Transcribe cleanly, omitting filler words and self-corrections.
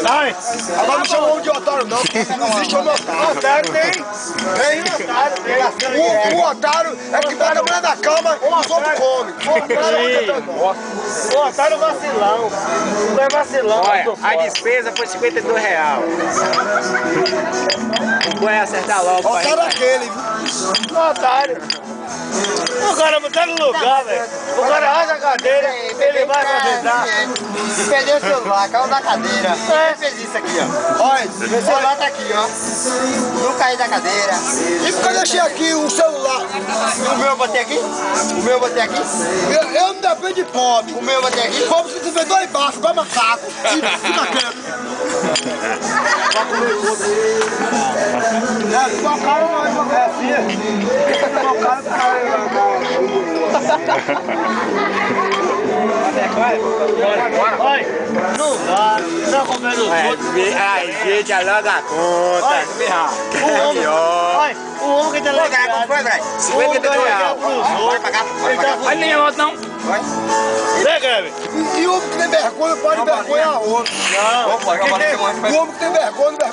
Sai! Agora não chama homem de otário não, não existe homem otário. Otário tem. O otário é que bota a mulher na cama e os outros comem. O otário vacilão. Não é vacilão. Olha, a despesa foi R$52. O bom é acertar logo. O otário é aquele, viu? O otário. O cara tá no lugar, velho. O cara arrasa a cadeira, ele vai avisar. Perdeu o celular, caiu na cadeira. Ele fez isso aqui, ó. Olha, Meu celular tá aqui, ó. Não caí da cadeira. e porque eu deixei aqui o celular? O meu eu botei aqui? O meu eu botei aqui? Eu não dependo de pobre. O meu eu botei aqui? Pobre se tiver dois bafos, igual macaco. Fica quieto. É, igual cara não é assim. Igual cara não é. Olha, não dá, não comendo os outros. Ai, gente, aluga a conta. O homem, olha, o homem que tá lá. Quanto foi, Bray? Vai pagar. Olha nem outro não. Vem, Greve. E o homem que tem vergonha pode vergonhar outro. Não. O homem que tem vergonha, vergonha.